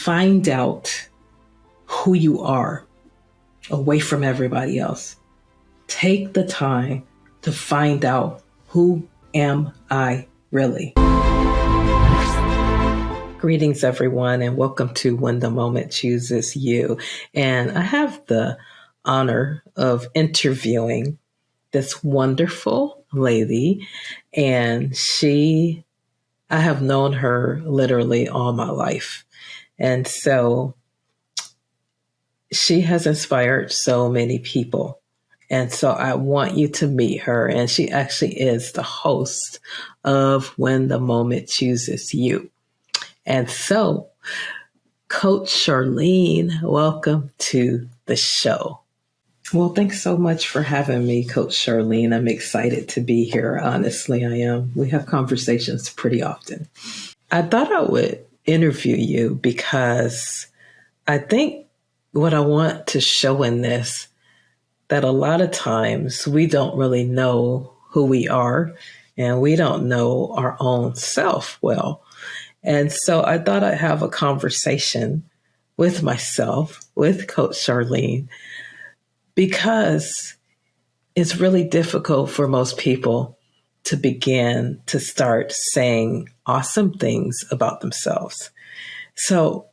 find out who you are away from everybody else. Take the time to find out, who am I really? Greetings, everyone, and welcome to When the Moment Chooses You. And I have the honor of interviewing this wonderful lady, and I have known her literally all my life. And so she has inspired so many people. And so I want you to meet her. And she actually is the host of When the Moment Chooses You. And so, Coach Charlene, welcome to the show. Well, thanks so much for having me, Coach Charlene. I'm excited to be here. Honestly, I am. We have conversations pretty often. I thought I would interview you because I think what I want to show in this, that a lot of times we don't really know who we are and we don't know our own self well. And so I thought I'd have a conversation with myself, with Coach Charlene, because it's really difficult for most people to begin to start saying awesome things about themselves. So,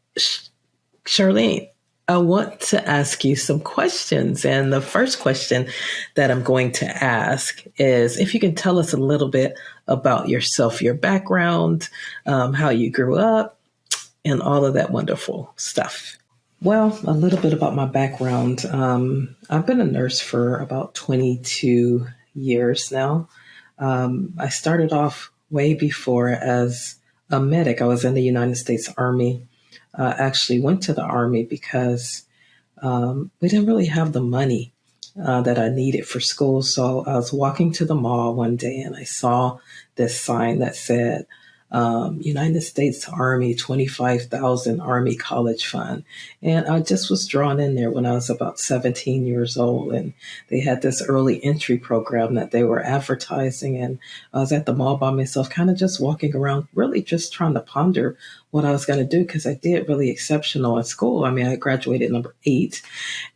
Charlene, I want to ask you some questions. And the first question that I'm going to ask is if you can tell us a little bit about yourself, your background, how you grew up, and all of that wonderful stuff. Well, a little bit about my background. I've been a nurse for about 22 years now. I started off way before as a medic. I was in the United States Army. Actually went to the Army because we didn't really have the money that I needed for school. So I was walking to the mall one day and I saw this sign that said, United States Army 25,000 Army College Fund. And I just was drawn in there when I was about 17 years old. And they had this early entry program that they were advertising. And I was at the mall by myself, kind of just walking around, really just trying to ponder what I was going to do because I did really exceptional in school. I mean, I graduated number 8.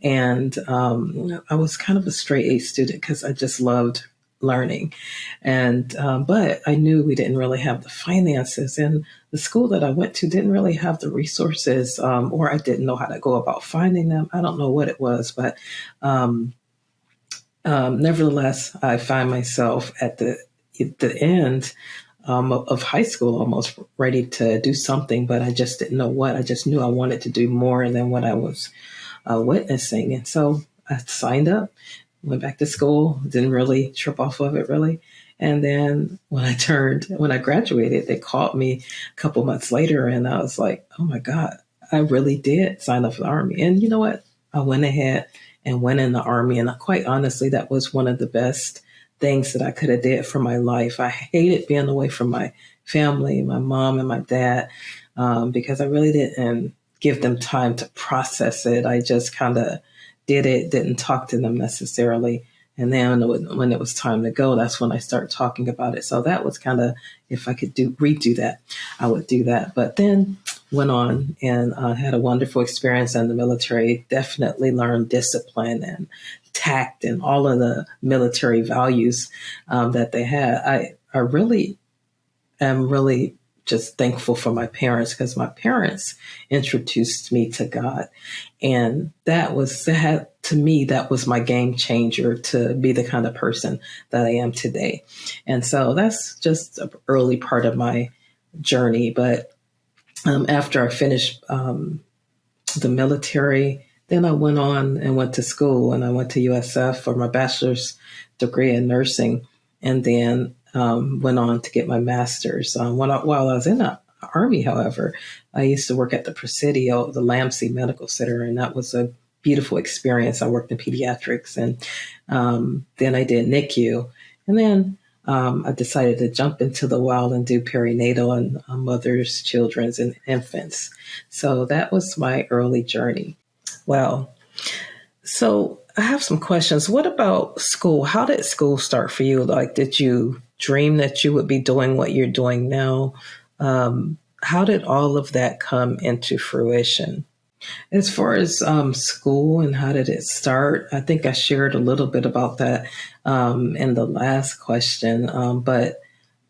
And I was kind of a straight A student because I just loved learning. And but I knew we didn't really have the finances, and the school that I went to didn't really have the resources, or I didn't know how to go about finding them. I don't know what it was, but nevertheless, I find myself at the end of high school, almost ready to do something, but I just didn't know what. I just knew I wanted to do more than what I was witnessing, and so I signed up. Went back to school, didn't really trip off of it really. And then when I graduated, they called me a couple months later and I was like, oh my God, I really did sign up for the Army. And you know what? I went ahead and went in the Army. And quite honestly, that was one of the best things that I could have did for my life. I hated being away from my family, my mom and my dad, because I really didn't give them time to process it. I just kind of did it, didn't talk to them necessarily. And then when it was time to go, that's when I started talking about it. So that was kind of, if I could redo that, I would do that. But then went on and had a wonderful experience in the military, definitely learned discipline and tact and all of the military values that they had. I really am really just thankful for my parents because my parents introduced me to God. And that to me, that was my game changer to be the kind of person that I am today. And so that's just an early part of my journey. But after I finished the military, then I went on and went to school, and I went to USF for my bachelor's degree in nursing. And then went on to get my master's. While I was in the Army, however, I used to work at the Presidio, the Lamsey Medical Center, and that was a beautiful experience. I worked in pediatrics, and then I did NICU. And then I decided to jump into the wild and do perinatal and mothers, children's, and infants. So that was my early journey. Well, so I have some questions. What about school? How did school start for you? Like, did you dream that you would be doing what you're doing now? how did all of that come into fruition? As far as school and how did it start, I think I shared a little bit about that in the last question. But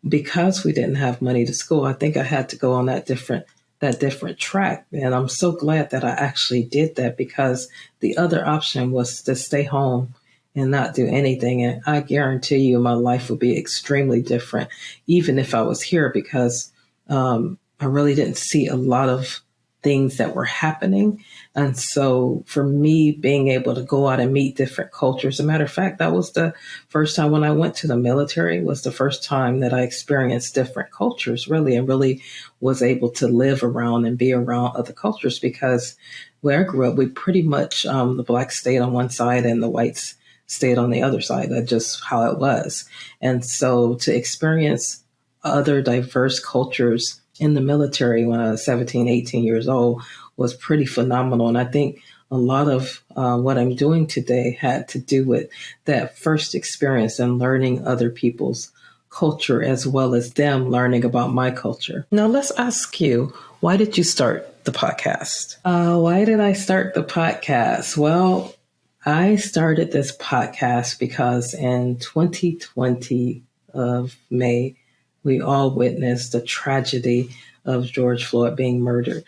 because we didn't have money to school, I think I had to go on that different track. And I'm so glad that I actually did that, because the other option was to stay home and not do anything. And I guarantee you my life would be extremely different, even if I was here, because I really didn't see a lot of things that were happening. And so for me, being able to go out and meet different cultures, as a matter of fact, that was the first time when I went to the military, was the first time that I experienced different cultures, really, and really was able to live around and be around other cultures, because where I grew up, we pretty much, the blacks stayed on one side and the whites stayed on the other side. That's just how it was. And so to experience other diverse cultures in the military when I was 17, 18 years old was pretty phenomenal. And I think a lot of what I'm doing today had to do with that first experience and learning other people's culture, as well as them learning about my culture. Now, let's ask you, why did you start the podcast? Why did I start the podcast? Well, I started this podcast because in 2020 of May, we all witnessed the tragedy of George Floyd being murdered.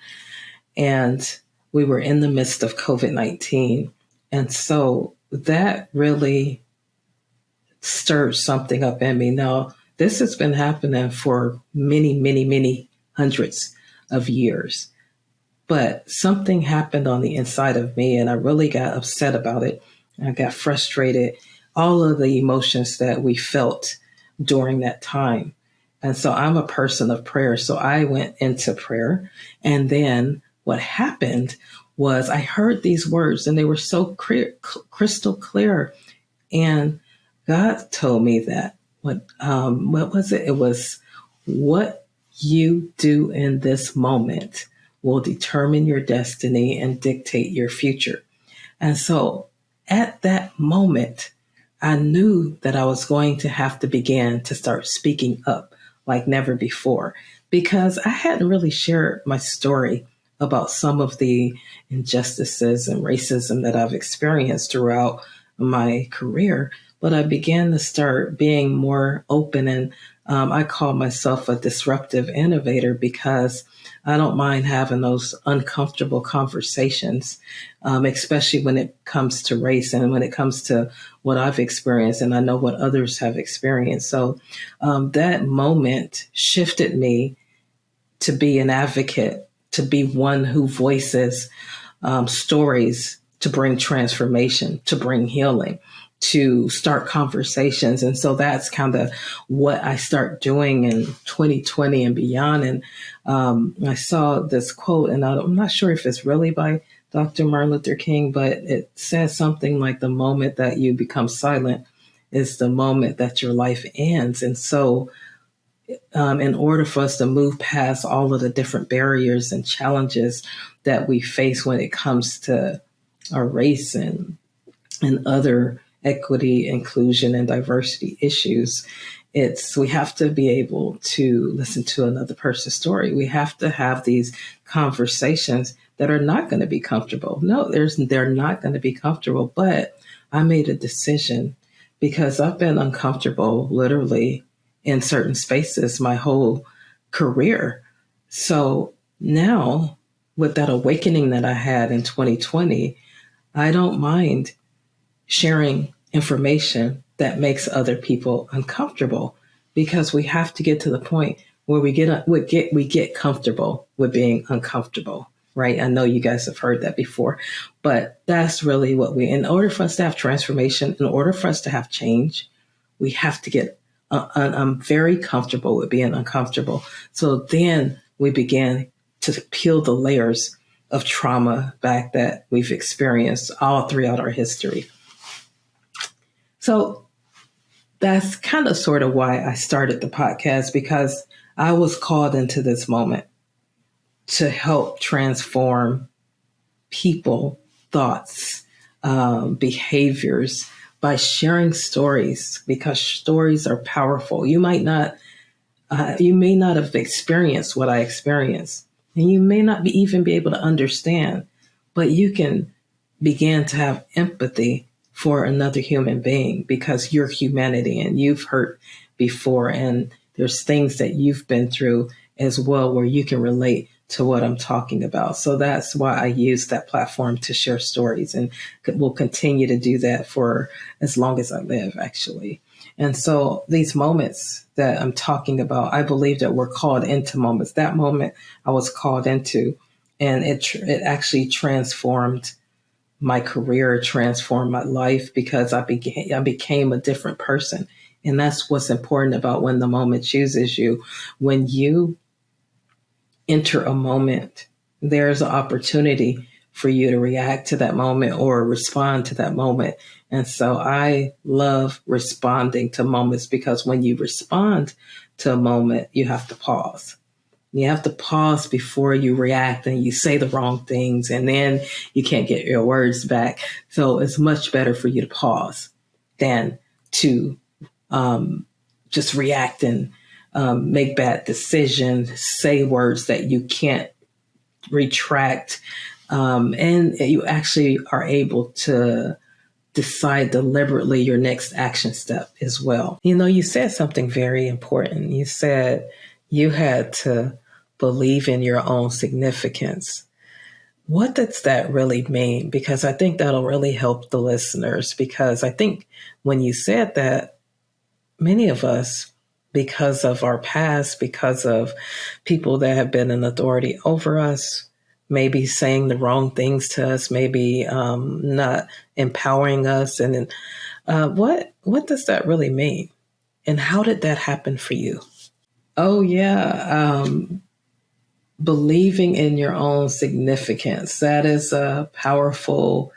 And we were in the midst of COVID-19. And so that really stirred something up in me. Now, this has been happening for many, many, many hundreds of years. But something happened on the inside of me, and I really got upset about it. I got frustrated, all of the emotions that we felt during that time. And so I'm a person of prayer. So I went into prayer. And then what happened was I heard these words, and they were so crystal clear. And God told me that what was it? It was, what you do in this moment will determine your destiny and dictate your future. And so at that moment, I knew that I was going to have to begin to start speaking up like never before, because I hadn't really shared my story about some of the injustices and racism that I've experienced throughout my career. But I began to start being more open, and I call myself a disruptive innovator, because I don't mind having those uncomfortable conversations, especially when it comes to race and when it comes to what I've experienced, and I know what others have experienced. So that moment shifted me to be an advocate, to be one who voices stories to bring transformation, to bring healing, to start conversations. And so that's kind of what I start doing in 2020 and beyond. And I saw this quote, and I'm not sure if it's really by Dr. Martin Luther King, but it says something like, the moment that you become silent is the moment that your life ends. And so in order for us to move past all of the different barriers and challenges that we face when it comes to our race and other equity, inclusion, and diversity issues, we have to be able to listen to another person's story. We have to have these conversations that are not going to be comfortable. No, they're not going to be comfortable. But I made a decision, because I've been uncomfortable literally in certain spaces my whole career. So now, with that awakening that I had in 2020, I don't mind sharing information that makes other people uncomfortable, because we have to get to the point where we get comfortable with being uncomfortable, right? I know you guys have heard that before, but that's really in order for us to have transformation, in order for us to have change, we have to get I'm very comfortable with being uncomfortable. So then we begin to peel the layers of trauma back that we've experienced all throughout our history. So that's kind of sort of why I started the podcast, because I was called into this moment to help transform people, thoughts, behaviors by sharing stories, because stories are powerful. You might not You may not have experienced what I experienced, and you may not even be able to understand, but you can begin to have empathy for another human being because you're humanity and you've hurt before, and there's things that you've been through as well where you can relate to what I'm talking about. So that's why I use that platform to share stories, and will continue to do that for as long as I live, actually. And so these moments that I'm talking about, I believe that we're called into moments. That moment I was called into, and it actually transformed my career, transformed my life, because I became a different person. And that's what's important about when the moment chooses you. When you enter a moment, there's an opportunity for you to react to that moment or respond to that moment. And so I love responding to moments, because when you respond to a moment, you have to pause. You have to pause before you react, and you say the wrong things, and then you can't get your words back. So it's much better for you to pause than to just react and make bad decisions, say words that you can't retract. And you actually are able to decide deliberately your next action step as well. You know, you said something very important. You said you had to believe in your own significance. What does that really mean? Because I think that'll really help the listeners, because I think when you said that, many of us, because of our past, because of people that have been in authority over us, maybe saying the wrong things to us, maybe not empowering us. And what does that really mean? And how did that happen for you? Oh, yeah. Believing in your own significance. That is a powerful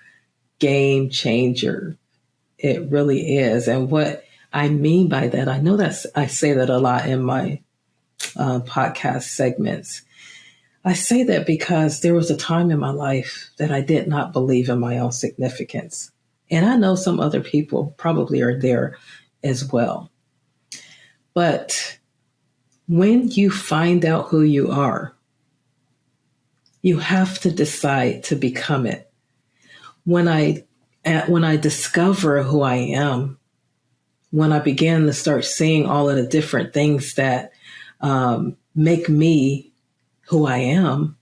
game changer. It really is. And what I mean by that, I know that I say that a lot in my podcast segments. I say that because there was a time in my life that I did not believe in my own significance. And I know some other people probably are there as well. But when you find out who you are, you have to decide to become it. When I discover who I am, when I began to start seeing all of the different things that make me who I am,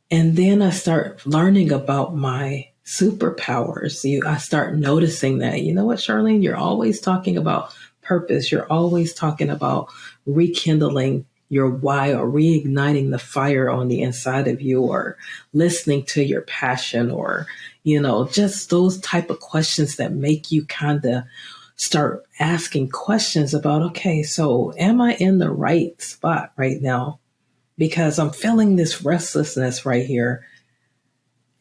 and then I start learning about my superpowers. I start noticing that, you know what, Charlene, you're always talking about purpose. You're always talking about rekindling your why, or reigniting the fire on the inside of you, or listening to your passion, or, you know, just those type of questions that make you kind of start asking questions about, okay, so am I in the right spot right now? Because I'm feeling this restlessness right here.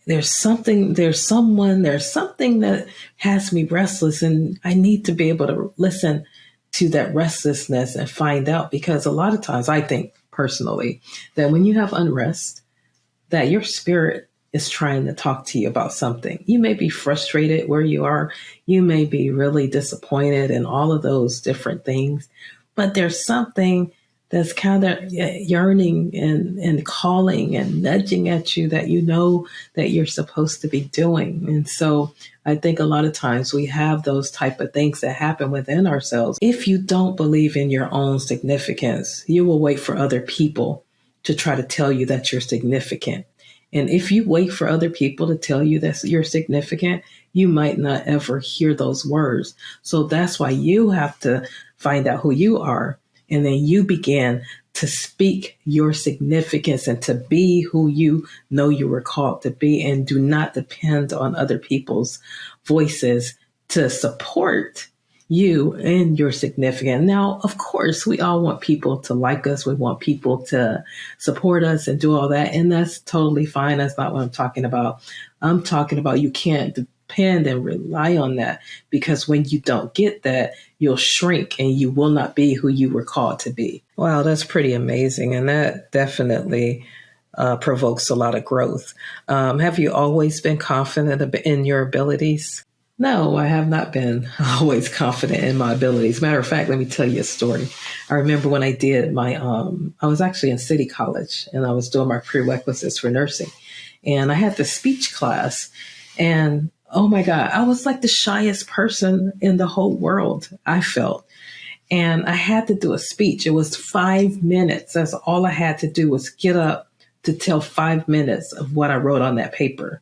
There's something that has me restless, and I need to be able to listen to that restlessness and find out, because a lot of times I think personally that when you have unrest, that your spirit is trying to talk to you about something. You may be frustrated where you are. You may be really disappointed and all of those different things, but there's something that's kind of yearning and calling and nudging at you that you know that you're supposed to be doing. And so I think a lot of times we have those type of things that happen within ourselves. If you don't believe in your own significance, you will wait for other people to try to tell you that you're significant. And if you wait for other people to tell you that you're significant, you might not ever hear those words. So that's why you have to find out who you are. And then you begin to speak your significance and to be who you know you were called to be, and do not depend on other people's voices to support you and your significance. Now, of course, we all want people to like us. We want people to support us and do all that. And that's totally fine. That's not what I'm talking about. I'm talking about you can't depend and rely on that, because when you don't get that, you'll shrink and you will not be who you were called to be. Wow, that's pretty amazing. And that definitely provokes a lot of growth. Have you always been confident in your abilities? No, I have not been always confident in my abilities. Matter of fact, let me tell you a story. I remember when I did I was actually in City College and I was doing my prerequisites for nursing. And I had the speech class. And oh my God, I was like the shyest person in the whole world, I felt. And I had to do a speech. It was 5 minutes. That's all I had to do was get up to tell 5 minutes of what I wrote on that paper.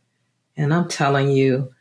And I'm telling you,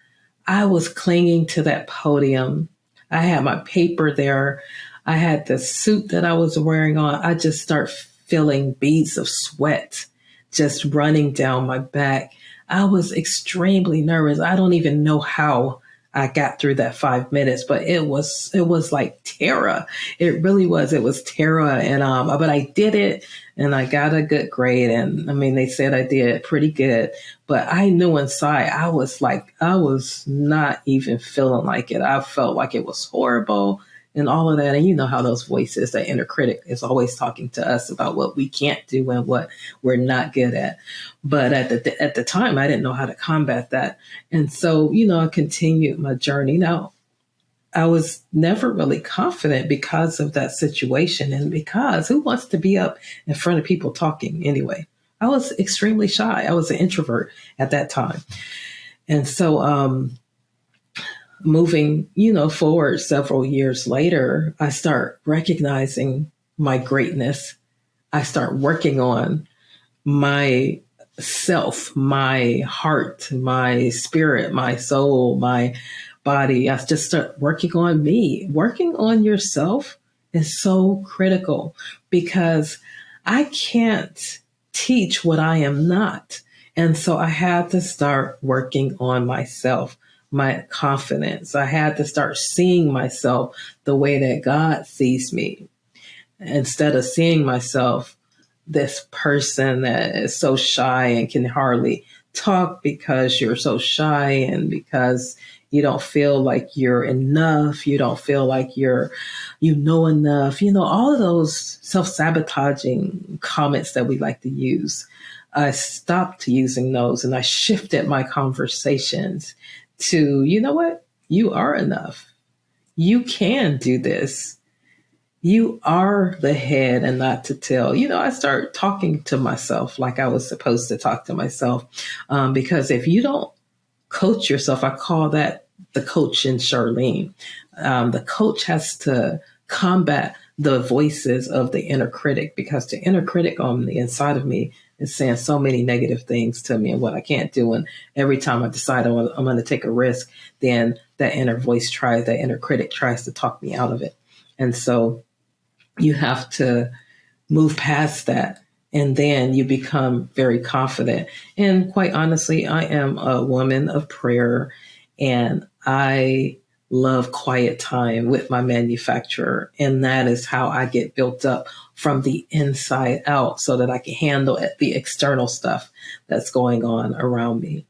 I was clinging to that podium. I had my paper there. I had the suit that I was wearing on. I just start feeling beads of sweat just running down my back. I was extremely nervous. I don't even know how I got through that 5 minutes, but it was like terror. It really was. It was terror, and but I did it, and I got a good grade. And I mean, they said I did pretty good, but I knew inside I was not even feeling like it. I felt like it was horrible and all of that. And you know how those voices, that inner critic is always talking to us about what we can't do and what we're not good at. But at the time, I didn't know how to combat that. And so, I continued my journey. Now, I was never really confident because of that situation. And because who wants to be up in front of people talking anyway? I was extremely shy. I was an introvert at that time. And so, moving, forward several years later, I start recognizing my greatness. I start working on my self, my heart, my spirit, my soul, my body. I just start working on me. Working on yourself is so critical because I can't teach what I am not. And so I had to start working on myself, my confidence. I had to start seeing myself the way that God sees me instead of seeing myself this person that is so shy and can hardly talk because you're so shy and because you don't feel like you're enough. You don't feel like you know enough. All of those self-sabotaging comments that we like to use. I stopped using those and I shifted my conversations to, you know what? You are enough. You can do this. You are the head and not to tail. I start talking to myself like I was supposed to talk to myself. Because if you don't coach yourself, I call that the coach in Charlene. The coach has to combat the voices of the inner critic because the inner critic on the inside of me is saying so many negative things to me and what I can't do. And every time I decide I'm going to take a risk, then that inner critic tries to talk me out of it. And so you have to move past that. And then you become very confident. And quite honestly, I am a woman of prayer and I love quiet time with my manufacturer. And that is how I get built up from the inside out so that I can handle the external stuff that's going on around me.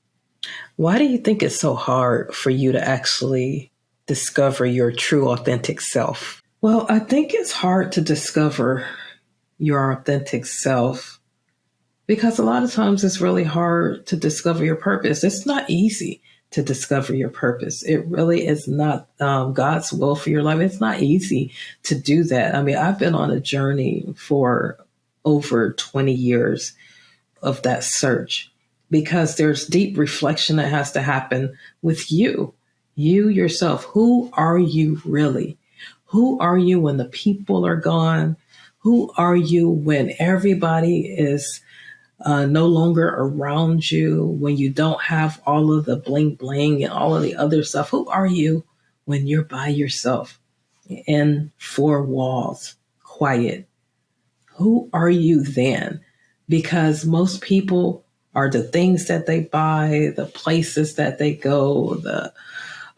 Why do you think it's so hard for you to actually discover your true authentic self? Well, I think it's hard to discover your authentic self because a lot of times it's really hard to discover your purpose. It's not easy to discover your purpose. It really is not God's will for your life. It's not easy to do that. I mean, I've been on a journey for over 20 years of that search because there's deep reflection that has to happen with you yourself. Who are you really? Who are you when the people are gone? Who are you when everybody is no longer around you, when you don't have all of the bling bling and all of the other stuff? Who are you when you're by yourself in four walls, quiet? Who are you then? Because most people are the things that they buy, the places that they go, the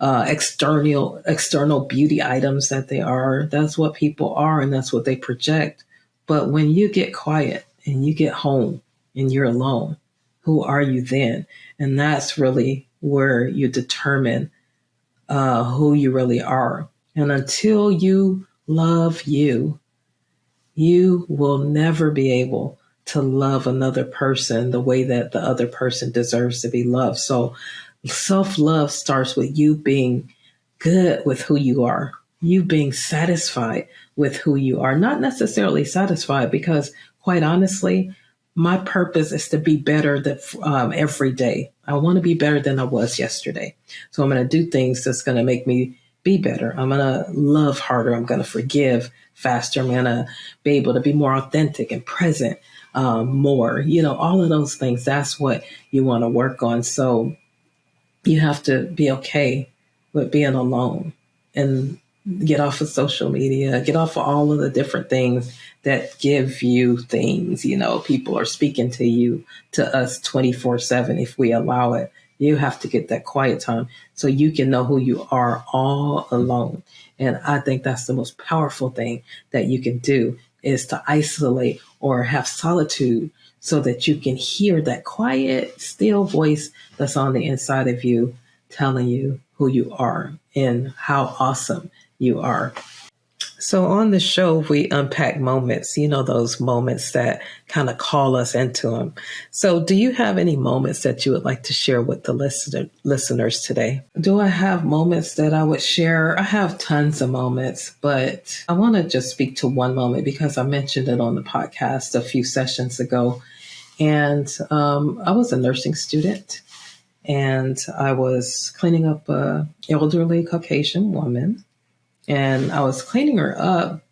external beauty items that they are. That's what people are and that's what they project. But when you get quiet and you get home and you're alone, who are you then? And that's really where you determine who you really are. And until you love you, you will never be able to love another person the way that the other person deserves to be loved. So Self-love starts with you being good with who you are, you being satisfied with who you are, not necessarily satisfied, because quite honestly, my purpose is to be better every day. I want to be better than I was yesterday. So I'm going to do things that's going to make me be better. I'm going to love harder. I'm going to forgive faster. I'm going to be able to be more authentic and present more, all of those things. That's what you want to work on. So you have to be okay with being alone and get off of social media, get off of all of the different things that give you things. People are speaking to us 24/7 if we allow it. You have to get that quiet time so you can know who you are all alone. And I think that's the most powerful thing that you can do, is to isolate or have solitude so that you can hear that quiet, still voice that's on the inside of you telling you who you are and how awesome you are. So on the show, we unpack moments, those moments that kind of call us into them. So do you have any moments that you would like to share with the listeners today? Do I have moments that I would share? I have tons of moments, but I want to just speak to one moment because I mentioned it on the podcast a few sessions ago. And I was a nursing student, and I was cleaning up an elderly Caucasian woman. And I was cleaning her up,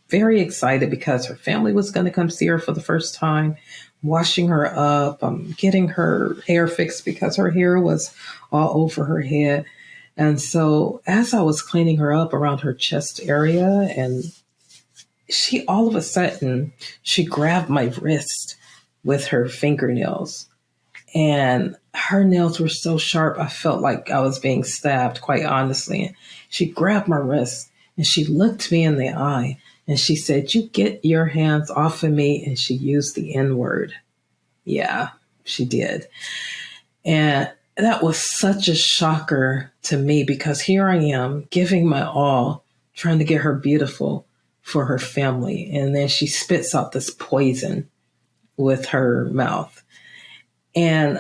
very excited because her family was going to come see her for the first time, washing her up, getting her hair fixed because her hair was all over her head. And so as I was cleaning her up around her chest area, and she all of a sudden, she grabbed my wrist with her fingernails. And her nails were so sharp, I felt like I was being stabbed, quite honestly. And she grabbed my wrist and she looked me in the eye and she said, "You get your hands off of me." And she used the N-word. Yeah, she did. And that was such a shocker to me because here I am giving my all, trying to get her beautiful for her family. And then she spits out this poison with her mouth. And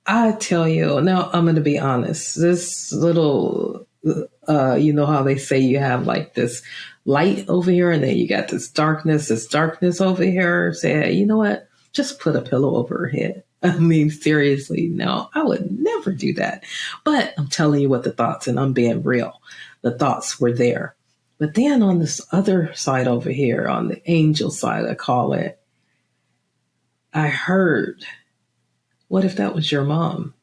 I tell you, now I'm going to be honest, this little, you know how they say you have like this light over here and then you got this darkness over here. Say, hey, you know what? Just put a pillow over her head. I mean, seriously, no, I would never do that. But I'm telling you what the thoughts, and I'm being real. The thoughts were there. But then on this other side over here, on the angel side, I call it, I heard, what if that was your mom?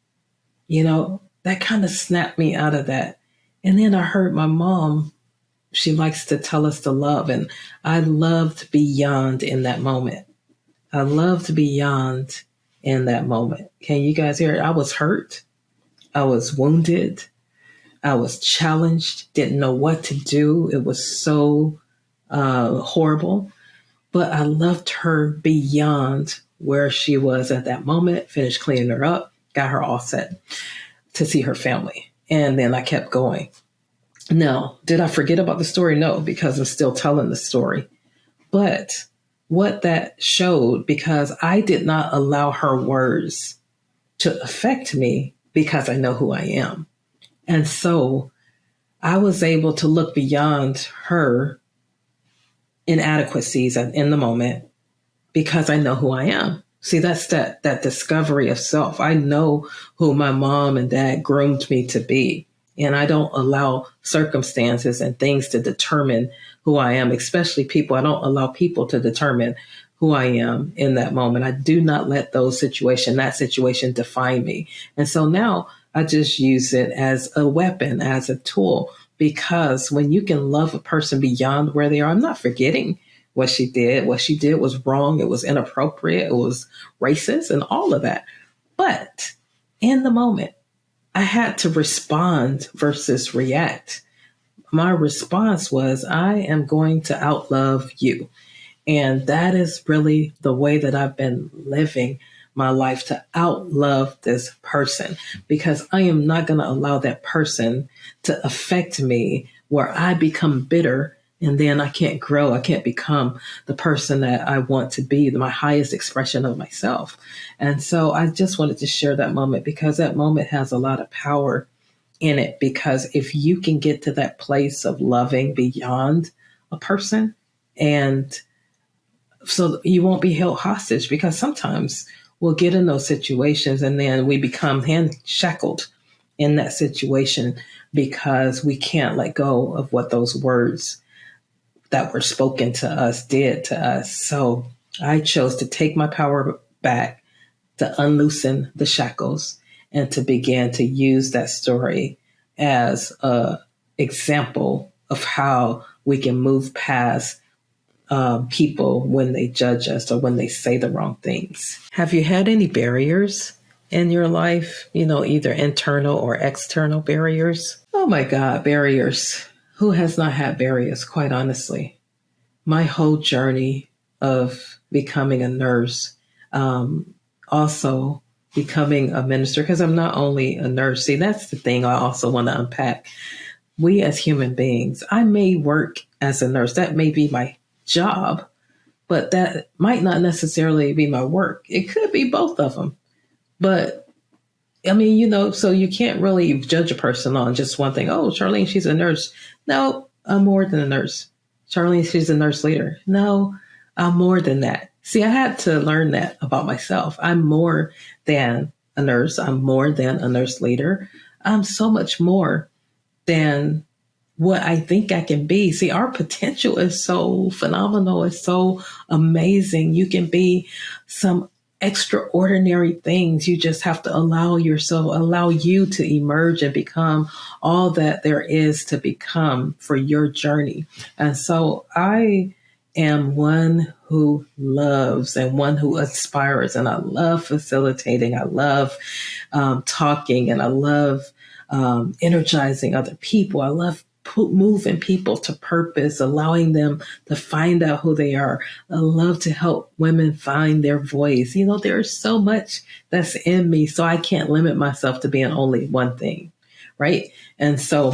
That kind of snapped me out of that. And then I heard my mom, she likes to tell us to love. And I loved beyond in that moment. I loved beyond in that moment. Can you guys hear it? I was hurt. I was wounded. I was challenged. Didn't know what to do. It was so horrible. But I loved her beyond where she was at that moment, finished cleaning her up, got her all set to see her family. And then I kept going. Now, did I forget about the story? No, because I'm still telling the story. But what that showed, because I did not allow her words to affect me because I know who I am. And so I was able to look beyond her inadequacies in the moment because I know who I am. See, that's that discovery of self. I know who my mom and dad groomed me to be. And I don't allow circumstances and things to determine who I am, especially people. I don't allow people to determine who I am in that moment. I do not let that situation define me. And so now I just use it as a weapon, as a tool, because when you can love a person beyond where they are, I'm not forgetting what she did. What she did was wrong. It was inappropriate. It was racist and all of that. But in the moment, I had to respond versus react. My response was, I am going to outlove you. And that is really the way that I've been living my life, to outlove this person, because I am not going to allow that person to affect me where I become bitter And then I can't grow. I can't become the person that I want to be, my highest expression of myself. And so I just wanted to share that moment because that moment has a lot of power in it. Because if you can get to that place of loving beyond a person, and so you won't be held hostage, because sometimes we'll get in those situations and then we become hand shackled in that situation because we can't let go of what those words that were spoken to us did to us. So I chose to take my power back, to unloosen the shackles, and to begin to use that story as a example of how we can move past people when they judge us or when they say the wrong things. Have you had any barriers in your life? Either internal or external barriers? Oh my God, barriers. Who has not had barriers, quite honestly? My whole journey of becoming a nurse, also becoming a minister, because I'm not only a nurse. See, that's the thing I also want to unpack. We as human beings, I may work as a nurse. That may be my job, but that might not necessarily be my work. It could be both of them. But I mean, so you can't really judge a person on just one thing. Oh, Charlene, she's a nurse. No, I'm more than a nurse. Charlene, she's a nurse leader. No, I'm more than that. See, I had to learn that about myself. I'm more than a nurse. I'm more than a nurse leader. I'm so much more than what I think I can be. See, our potential is so phenomenal. It's so amazing. You can be some extraordinary things. You just have to allow you to emerge and become all that there is to become for your journey. And so I am one who loves and one who aspires, and I love facilitating. I love talking, and I love energizing other people. I love moving people to purpose, allowing them to find out who they are. I love to help women find their voice. There's so much that's in me, so I can't limit myself to being only one thing, right? And so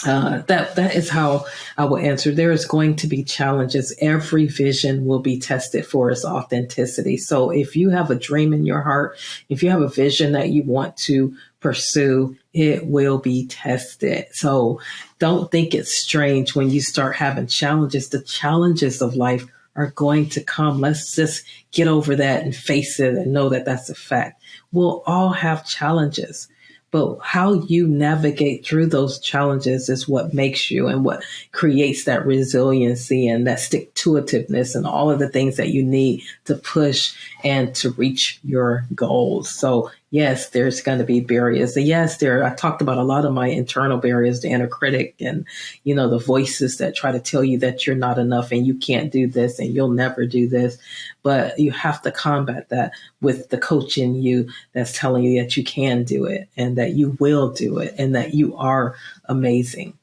that is how I will answer. There is going to be challenges. Every vision will be tested for its authenticity. So if you have a dream in your heart, if you have a vision that you want to pursue, it will be tested. So don't think it's strange when you start having challenges. The challenges of life are going to come. Let's just get over that and face it and know that that's a fact. We'll all have challenges. But how you navigate through those challenges is what makes you, and what creates that resiliency and that stick-to-itiveness and all of the things that you need to push and to reach your goals. So yes, there's going to be barriers. Yes, I talked about a lot of my internal barriers, the inner critic and, the voices that try to tell you that you're not enough and you can't do this and you'll never do this. But you have to combat that with the coach in you that's telling you that you can do it and that you will do it and that you are amazing.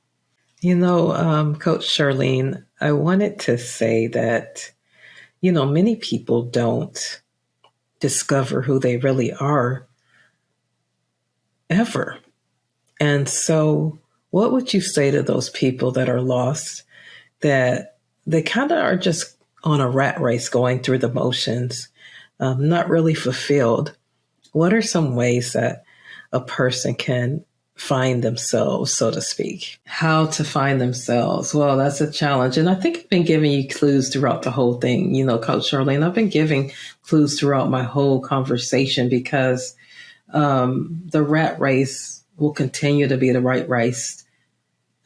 Coach Charlene, I wanted to say that, many people don't discover who they really are ever. And so what would you say to those people that are lost, that they kind of are just on a rat race going through the motions, not really fulfilled? What are some ways that a person can find themselves, so to speak? How to find themselves? Well, that's a challenge. And I think I've been giving you clues throughout the whole thing. Coach Charlene, I've been giving clues throughout my whole conversation because the rat race will continue to be the right race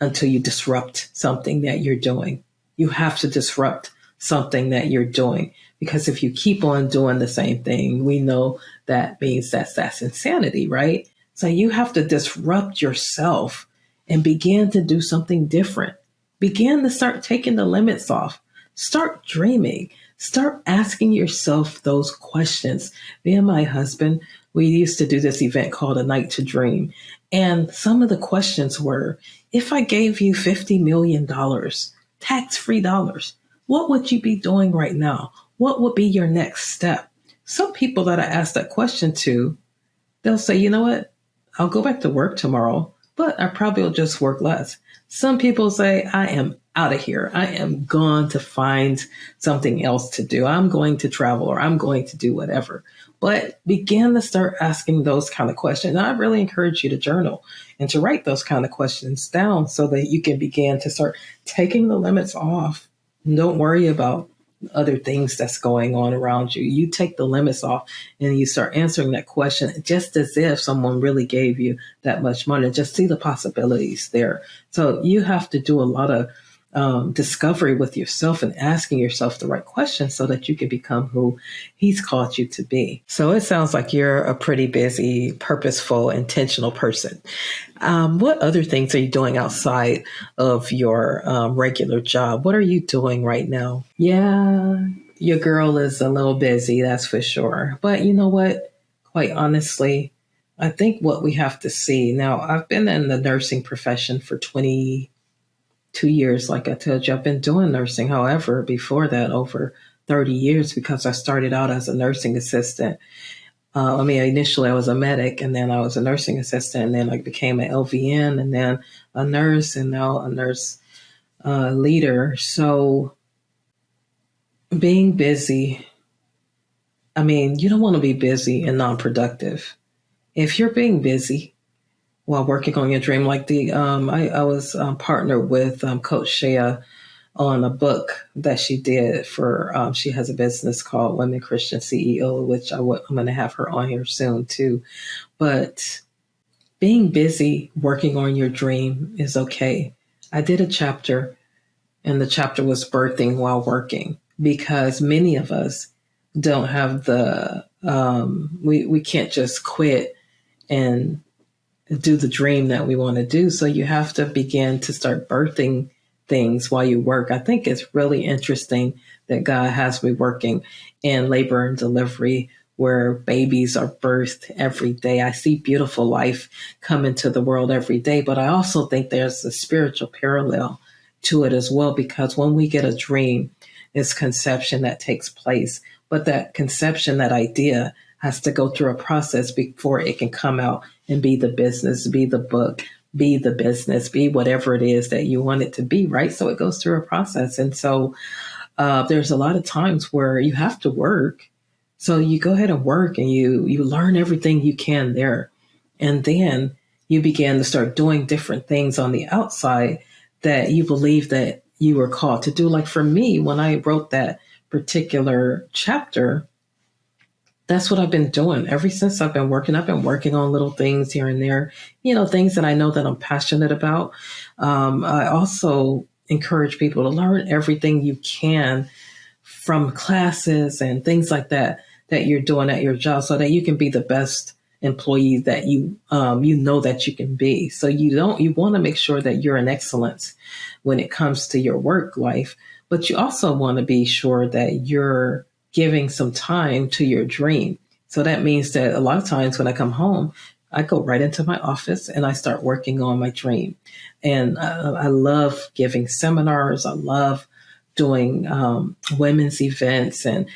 until you disrupt something that you're doing. You have to disrupt something that you're doing, because if you keep on doing the same thing, we know that means that's insanity, right? So you have to disrupt yourself and begin to do something different. Begin to start taking the limits off. Start dreaming. Start asking yourself those questions. Me and my husband, we used to do this event called A Night to Dream. And some of the questions were, if I gave you $50 million, tax-free dollars, what would you be doing right now? What would be your next step? Some people that I asked that question to, they'll say, you know what? I'll go back to work tomorrow, but I probably will just work less. Some people say, I am out of here. I am gone to find something else to do. I'm going to travel or I'm going to do whatever. But begin to start asking those kind of questions. And I really encourage you to journal and to write those kind of questions down so that you can begin to start taking the limits off. And don't worry about other things that's going on around you. You take the limits off and you start answering that question just as if someone really gave you that much money. Just see the possibilities there. So you have to do a lot of discovery with yourself and asking yourself the right questions so that you can become who he's called you to be. So it sounds like you're a pretty busy, purposeful, intentional person. What other things are you doing outside of your regular job? What are you doing right now? Yeah, your girl is a little busy, that's for sure. But you know what? Quite honestly, I think what we have to see now, I've been in the nursing profession for 22 years. Like I told you, I've been doing nursing. However, before that, over 30 years, because I started out as a nursing assistant. Initially I was a medic and then I was a nursing assistant and then I became an LVN and then a nurse and now a nurse leader. So being busy, you don't want to be busy and non-productive. If you're being busy while working on your dream, like I was partnered with Coach Shea on a book that she did for, she has a business called Women Christian CEO, which I'm going to have her on here soon too. But being busy working on your dream is okay. I did a chapter and the chapter was birthing while working because many of us don't have we can't just quit and do the dream that we want to do. So you have to begin to start birthing things while you work. I think it's really interesting that God has me working in labor and delivery where babies are birthed every day. I see beautiful life come into the world every day, but I also think there's a spiritual parallel to it as well, because when we get a dream, it's conception that takes place. But that conception, that idea, has to go through a process before it can come out and be the business, be the book, be the business, be whatever it is that you want it to be, right? So it goes through a process. And so there's a lot of times where you have to work. So you go ahead and work and you learn everything you can there. And then you begin to start doing different things on the outside that you believe that you were called to do. Like for me, when I wrote that particular chapter, that's what I've been doing ever since I've been working. I've been working on little things here and there, things that I know that I'm passionate about. I also encourage people to learn everything you can from classes and things like that you're doing at your job so that you can be the best employee that you know that you can be. So you want to make sure that you're in excellence when it comes to your work life, but you also want to be sure that you're giving some time to your dream. So that means that a lot of times when I come home, I go right into my office and I start working on my dream. And I love giving seminars. I love doing women's events and,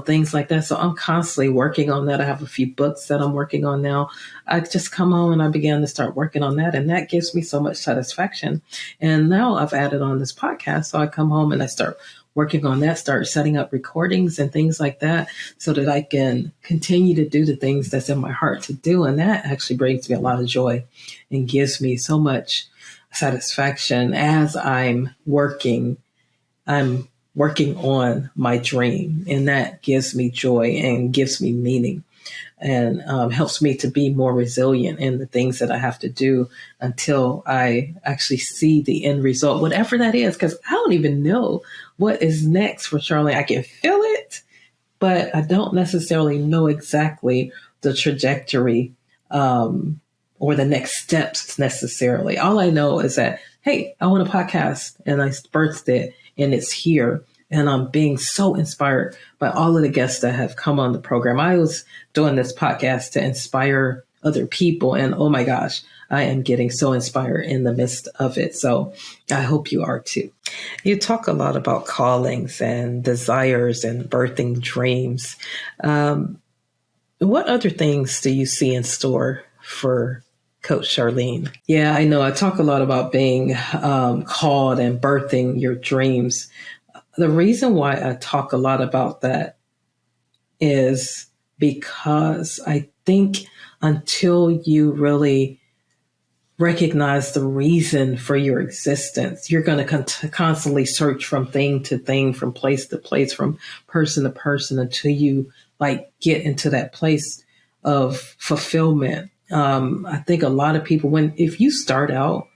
things like that. So I'm constantly working on that. I have a few books that I'm working on now. I just come home and I began to start working on that. And that gives me so much satisfaction. And now I've added on this podcast. So I come home and I start working on that, start setting up recordings and things like that so that I can continue to do the things that's in my heart to do. And that actually brings me a lot of joy and gives me so much satisfaction as I'm working on my dream. And that gives me joy and gives me meaning and helps me to be more resilient in the things that I have to do until I actually see the end result, whatever that is, because I don't even know what is next for Charlene. I can feel it, but I don't necessarily know exactly the trajectory or the next steps necessarily. All I know is that, hey, I want a podcast and I birthed it and it's here. And I'm being so inspired by all of the guests that have come on the program. I was doing this podcast to inspire other people. And oh my gosh, I am getting so inspired in the midst of it. So I hope you are too. You talk a lot about callings and desires and birthing dreams. What other things do you see in store for Coach Charlene. Yeah, I know. I talk a lot about being called and birthing your dreams. The reason why I talk a lot about that is because I think until you really recognize the reason for your existence, you're going to constantly search from thing to thing, from place to place, from person to person until you like get into that place of fulfillment. I think a lot of people, if you start out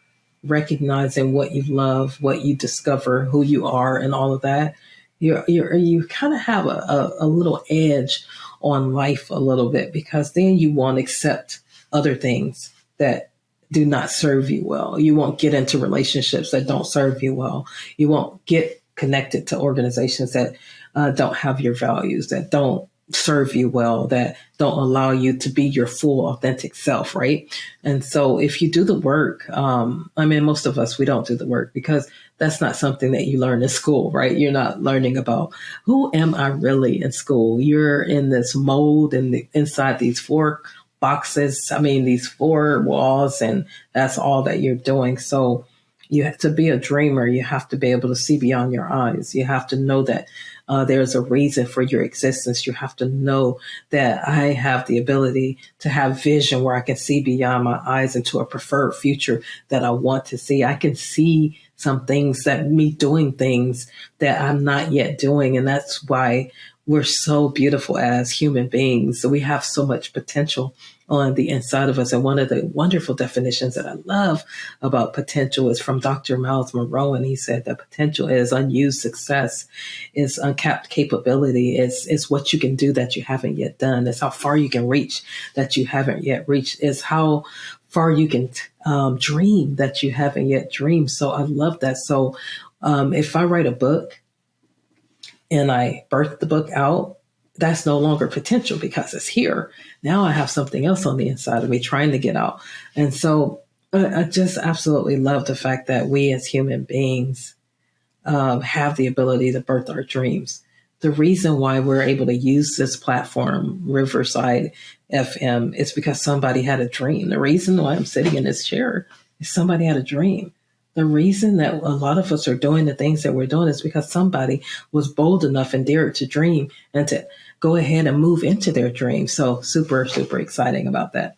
recognizing what you love, what you discover, who you are, and all of that, you kind of have a little edge on life a little bit, because then you won't accept other things that do not serve you well. You won't get into relationships that don't serve you well. You won't get connected to organizations that don't have your values, that don't serve you well, that don't allow you to be your full authentic self, right? And so if you do the work, most of us, we don't do the work because that's not something that you learn in school, right? You're not learning about who am I really in school. You're in this mold and inside these four boxes, these four walls, and that's all that you're doing. So you have to be a dreamer. You have to be able to see beyond your eyes. You have to know that there's a reason for your existence. You have to know that I have the ability to have vision where I can see beyond my eyes into a preferred future that I want to see. I can see some things that me doing things that I'm not yet doing. And that's why we're so beautiful as human beings. So we have so much potential on the inside of us. And one of the wonderful definitions that I love about potential is from Dr. Miles Monroe. And he said that potential is unused success, is uncapped capability, is what you can do that you haven't yet done. It's how far you can reach that you haven't yet reached. It's how far you can dream that you haven't yet dreamed. So I love that. So if I write a book and I birth the book out, that's no longer potential because it's here. Now I have something else on the inside of me trying to get out. And so I just absolutely love the fact that we as human beings have the ability to birth our dreams. The reason why we're able to use this platform, Riverside FM, is because somebody had a dream. The reason why I'm sitting in this chair is somebody had a dream. The reason that a lot of us are doing the things that we're doing is because somebody was bold enough and dared to dream and to go ahead and move into their dream. So super, super exciting about that.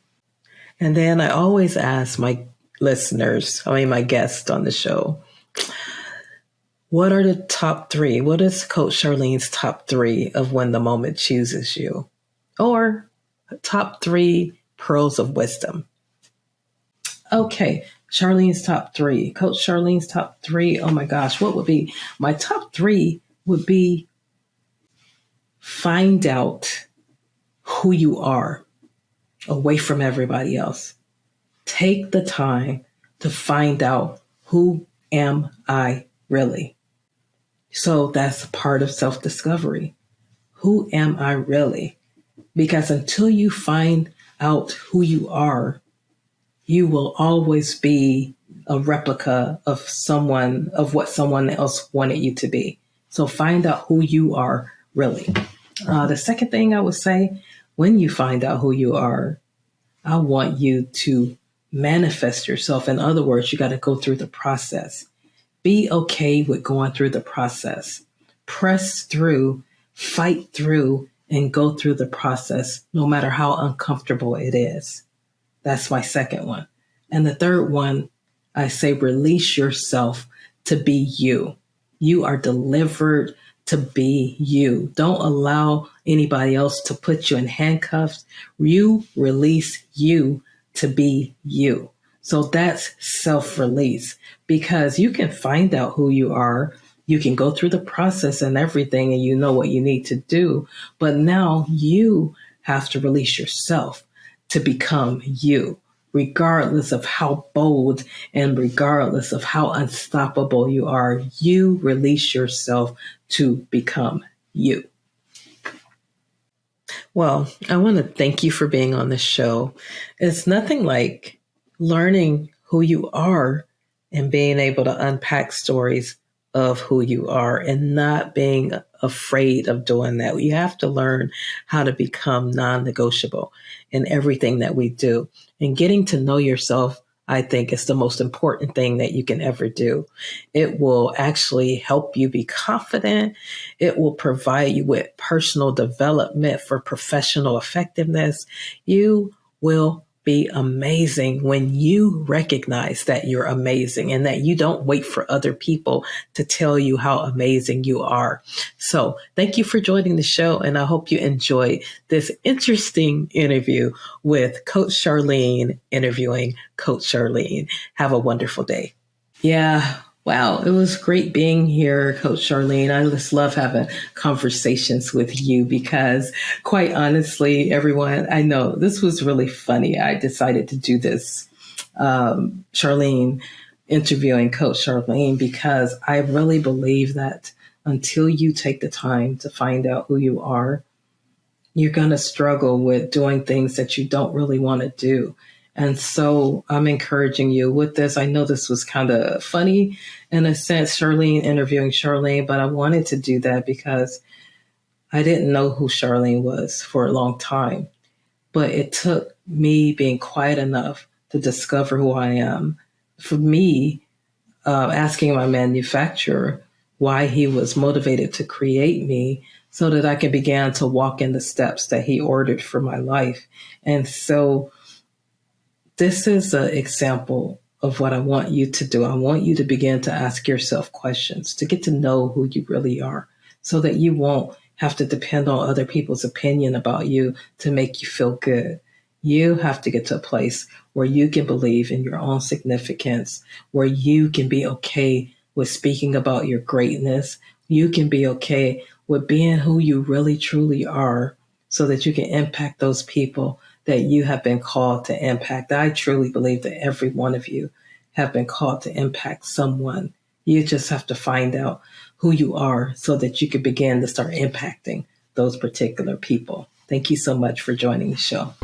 And then I always ask my my guests on the show, what are the top three? What is Coach Charlene's top three of when the moment chooses you? Or top three pearls of wisdom? Okay. Charlene's top three. Coach Charlene's top three. Oh my gosh, what would be my top three? Would be find out who you are away from everybody else. Take the time to find out, who am I really? So that's part of self-discovery. Who am I really? Because until you find out who you are, you will always be a replica of what someone else wanted you to be. So find out who you are really. The second thing I would say, when you find out who you are, I want you to manifest yourself. In other words, you got to go through the process. Be okay with going through the process. Press through, fight through, and go through the process, no matter how uncomfortable it is. That's my second one. And the third one, I say release yourself to be you. You are delivered to be you. Don't allow anybody else to put you in handcuffs. You release you to be you. So that's self-release, because you can find out who you are. You can go through the process and everything, and you know what you need to do. But now you have to release yourself to become you, regardless of how bold and regardless of how unstoppable you are. You release yourself to become you. Well, I want to thank you for being on the show. It's nothing like learning who you are and being able to unpack stories of who you are and not being afraid of doing that. You have to learn how to become non-negotiable in everything that we do. And getting to know yourself, I think, is the most important thing that you can ever do. It will actually help you be confident. It will provide you with personal development for professional effectiveness. You will be amazing when you recognize that you're amazing and that you don't wait for other people to tell you how amazing you are. So thank you for joining the show, and I hope you enjoyed this interesting interview with Coach Charlene interviewing Coach Charlene. Have a wonderful day. Yeah. Wow. It was great being here, Coach Charlene. I just love having conversations with you because, quite honestly, everyone, I know this was really funny. I decided to do this, Charlene interviewing Coach Charlene, because I really believe that until you take the time to find out who you are, you're going to struggle with doing things that you don't really want to do. And so I'm encouraging you with this. I know this was kind of funny in a sense, Charlene interviewing Charlene, but I wanted to do that because I didn't know who Charlene was for a long time. But it took me being quiet enough to discover who I am. For me, asking my manufacturer why he was motivated to create me so that I could begin to walk in the steps that he ordered for my life. And so this is an example of what I want you to do. I want you to begin to ask yourself questions, to get to know who you really are, so that you won't have to depend on other people's opinion about you to make you feel good. You have to get to a place where you can believe in your own significance, where you can be okay with speaking about your greatness. You can be okay with being who you really truly are so that you can impact those people that you have been called to impact. I truly believe that every one of you have been called to impact someone. You just have to find out who you are so that you can begin to start impacting those particular people. Thank you so much for joining the show.